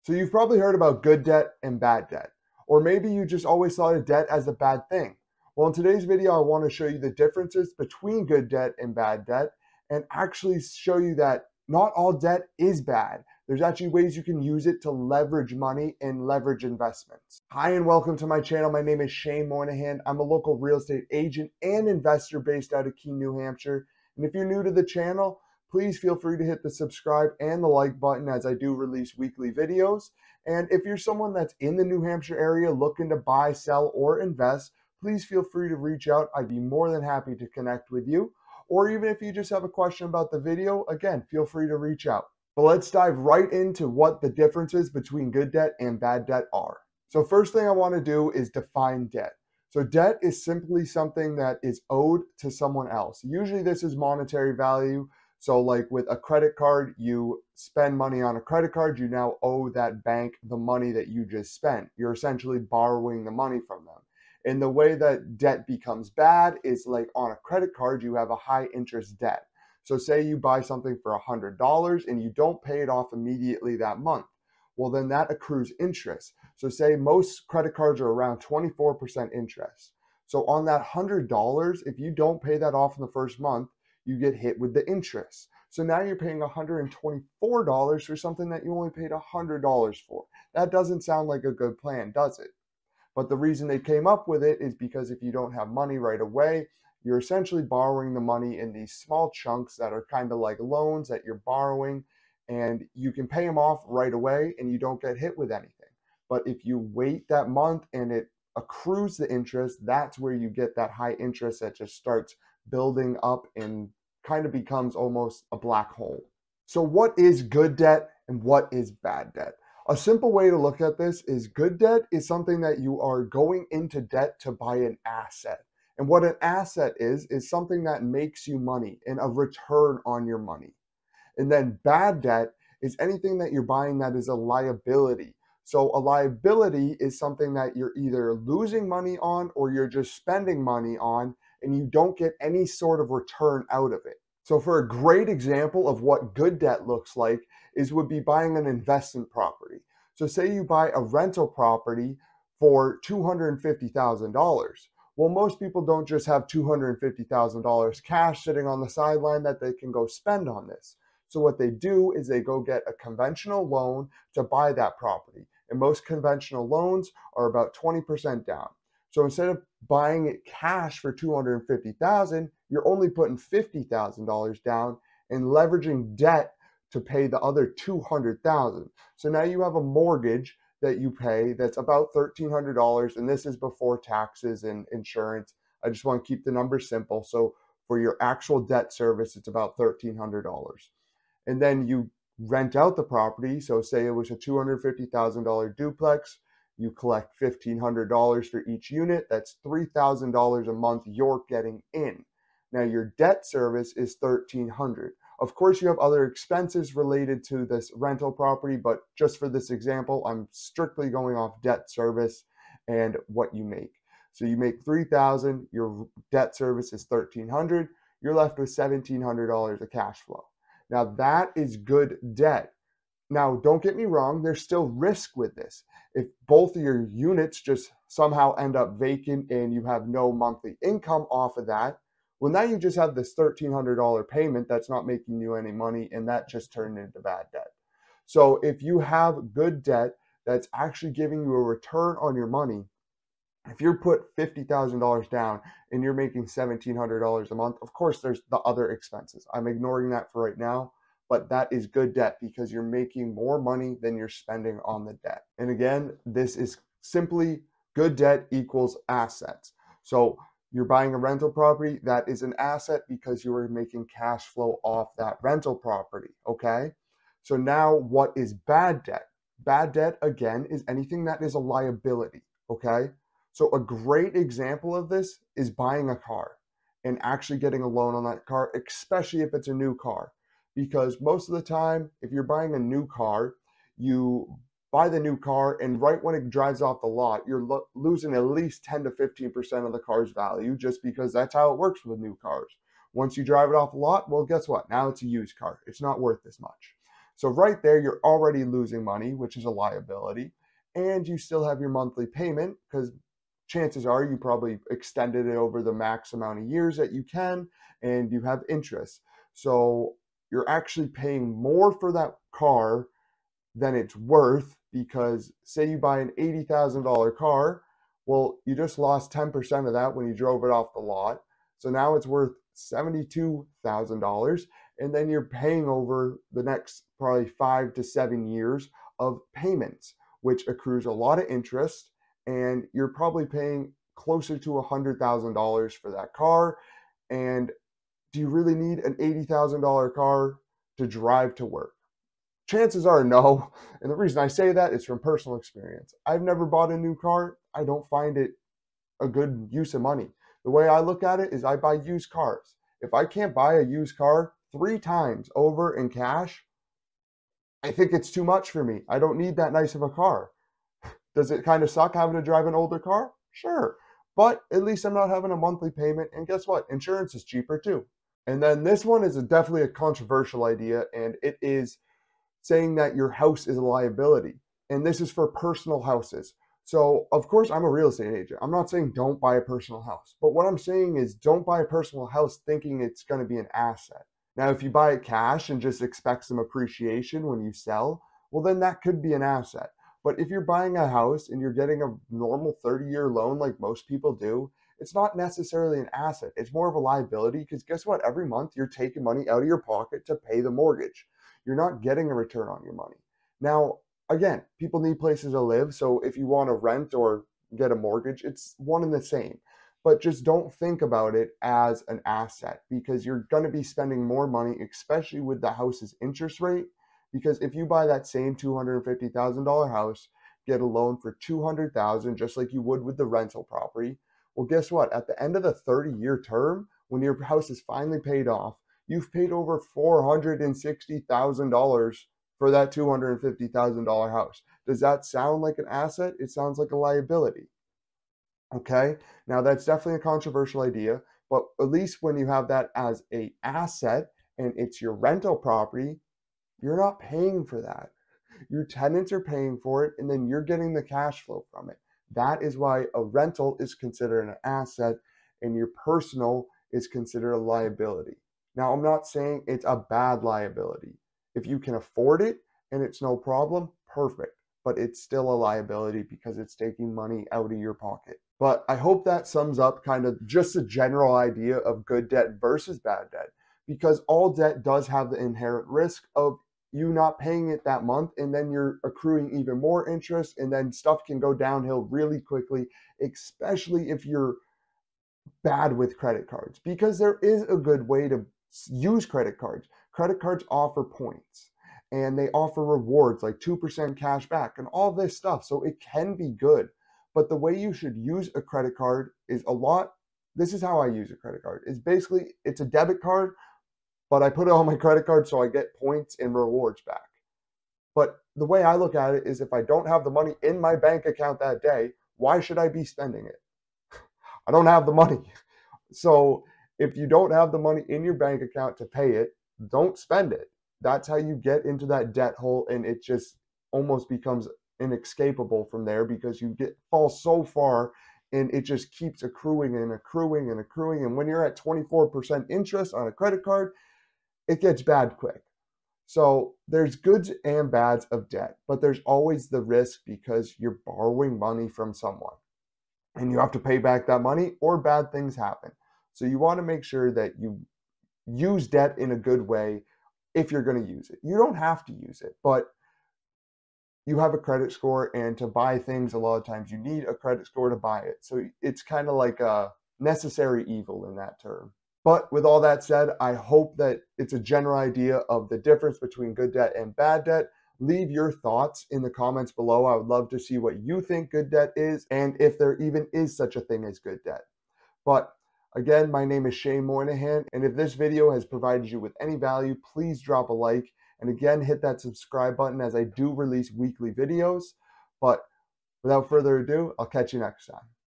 So you've probably heard about good debt and bad debt, or maybe you just always thought of debt as a bad thing. Well, in today's video, I want to show you the differences between good debt and bad debt and actually show you that not all debt is bad. There's actually ways you can use it to leverage money and leverage investments. Hi, and welcome to my channel. My name is Moynihan. I'm a local real estate agent and investor based out of Keene, New Hampshire. And if you're new to the channel, please feel free to hit the subscribe and the like button as I do release weekly videos. And if you're someone that's in the New Hampshire area looking to buy, sell, or invest, please feel free to reach out. I'd be more than happy to connect with you. Or even if you just have a question about the video, again, feel free to reach out. But let's dive right into what the differences between good debt and bad debt are. So first thing I want to do is define debt. So debt is simply something that is owed to someone else. Usually this is monetary value. So like with a credit card, you spend money on a credit card, you now owe that bank the money that you just spent. You're essentially borrowing the money from them. And the way that debt becomes bad is like on a credit card, you have a high interest debt. So say you buy something for $100 and you don't pay it off immediately that month. Well, then that accrues interest. So say most credit cards are around 24% interest. So on that $100, if you don't pay that off in the first month, you get hit with the interest. So now you're paying $124 for something that you only paid $100 for. That doesn't sound like a good plan, does it? But the reason they came up with it is because if you don't have money right away, you're essentially borrowing the money in these small chunks that are kind of like loans that you're borrowing, and you can pay them off right away and you don't get hit with anything. But if you wait that month and it accrues the interest, that's where you get that high interest that just starts building up and kind of becomes almost a black hole. So what is good debt and what is bad debt? A simple way to look at this is good debt is something that you are going into debt to buy an asset. And what an asset is something that makes you money and a return on your money. And then bad debt is anything that you're buying that is a liability. So a liability is something that you're either losing money on or you're just spending money on, and you don't get any sort of return out of it. So for a great example of what good debt looks like would be buying an investment property. So say you buy a rental property for $250,000. Well, most people don't just have $250,000 cash sitting on the sideline that they can go spend on this. So what they do is they go get a conventional loan to buy that property. And most conventional loans are about 20% down. So instead of buying it cash for $250,000, you're only putting $50,000 down and leveraging debt to pay the other $200,000. So now you have a mortgage that you pay that's about $1,300, and this is before taxes and insurance. I just want to keep the numbers simple. So for your actual debt service, it's about $1,300. And then you rent out the property. So say it was a $250,000 duplex. You collect $1,500 for each unit. That's $3,000 a month you're getting in. Now your debt service is $1,300. Of course, you have other expenses related to this rental property, but just for this example, I'm strictly going off debt service and what you make. So you make $3,000, your debt service is $1,300, you're left with $1,700 of cash flow. Now that is good debt. Now, don't get me wrong, there's still risk with this. If both of your units just somehow end up vacant and you have no monthly income off of that, well, now you just have this $1,300 payment that's not making you any money, and that just turned into bad debt. So if you have good debt that's actually giving you a return on your money, if you put $50,000 down and you're making $1,700 a month, of course, there's the other expenses. I'm ignoring that for right now. But that is good debt because you're making more money than you're spending on the debt. And again, this is simply good debt equals assets. So you're buying a rental property, that is an asset because you are making cash flow off that rental property, okay? So now what is bad debt? Bad debt, again, is anything that is a liability, okay? So a great example of this is buying a car and actually getting a loan on that car, especially if it's a new car. Because most of the time, if you're buying a new car, you buy the new car and right when it drives off the lot, you're losing at least 10 to 15% of the car's value just because that's how it works with new cars. Once you drive it off the lot, well, guess what? Now it's a used car. It's not worth as much. So right there, you're already losing money, which is a liability, and you still have your monthly payment because chances are you probably extended it over the max amount of years that you can, and you have interest. So you're actually paying more for that car than it's worth, because say you buy an $80,000 car, well, you just lost 10% of that when you drove it off the lot. So now it's worth $72,000, and then you're paying over the next probably 5 to 7 years of payments, which accrues a lot of interest, and you're probably paying closer to $100,000 for that car. And do you really need an $80,000 car to drive to work? Chances are no. And the reason I say that is from personal experience. I've never bought a new car. I don't find it a good use of money. The way I look at it is I buy used cars. If I can't buy a used car 3 times over in cash, I think it's too much for me. I don't need that nice of a car. Does it kind of suck having to drive an older car? Sure. But at least I'm not having a monthly payment. And guess what? Insurance is cheaper too. And then this one is definitely a controversial idea, and it is saying that your house is a liability. And this is for personal houses. So of course I'm a real estate agent. I'm not saying don't buy a personal house, but what I'm saying is don't buy a personal house thinking it's going to be an asset. Now, if you buy it cash and just expect some appreciation when you sell, well, then that could be an asset. But if you're buying a house and you're getting a normal 30-year loan like most people do, it's not necessarily an asset. It's more of a liability, because guess what? Every month you're taking money out of your pocket to pay the mortgage. You're not getting a return on your money. Now, again, people need places to live. So if you want to rent or get a mortgage, it's one and the same. But just don't think about it as an asset, because you're going to be spending more money, especially with the house's interest rate. Because if you buy that same $250,000 house, get a loan for $200,000, just like you would with the rental property, well, guess what? At the end of the 30-year term, when your house is finally paid off, you've paid over $460,000 for that $250,000 house. Does that sound like an asset? It sounds like a liability. Okay, now that's definitely a controversial idea, but at least when you have that as an asset and it's your rental property, you're not paying for that. Your tenants are paying for it, and then you're getting the cash flow from it. That is why a rental is considered an asset and your personal is considered a liability. Now, I'm not saying it's a bad liability. If you can afford it and it's no problem, perfect. But it's still a liability because it's taking money out of your pocket. But I hope that sums up kind of just a general idea of good debt versus bad debt, because all debt does have the inherent risk of you not paying it that month, and then you're accruing even more interest, and then stuff can go downhill really quickly, especially if you're bad with credit cards, because there is a good way to use credit cards. Credit cards offer points, and they offer rewards like 2% cash back and all this stuff. So it can be good. But the way you should use a credit card is this is how I use a credit card. It's basically, it's a debit card, but I put it on my credit card so I get points and rewards back. But the way I look at it is, if I don't have the money in my bank account that day, why should I be spending it? I don't have the money. So if you don't have the money in your bank account to pay it, don't spend it. That's how you get into that debt hole, and it just almost becomes inescapable from there, because you fall so far and it just keeps accruing and accruing and accruing. And when you're at 24% interest on a credit card, it gets bad quick. So there's goods and bads of debt, but there's always the risk, because you're borrowing money from someone and you have to pay back that money, or bad things happen. So you want to make sure that you use debt in a good way if you're going to use it. You don't have to use it, but you have a credit score, and to buy things, a lot of times you need a credit score to buy it. So it's kind of like a necessary evil in that term. But with all that said, I hope that it's a general idea of the difference between good debt and bad debt. Leave your thoughts in the comments below. I would love to see what you think good debt is, and if there even is such a thing as good debt. But again, my name is Moynihan, and if this video has provided you with any value, please drop a like. And again, hit that subscribe button, as I do release weekly videos. But without further ado, I'll catch you next time.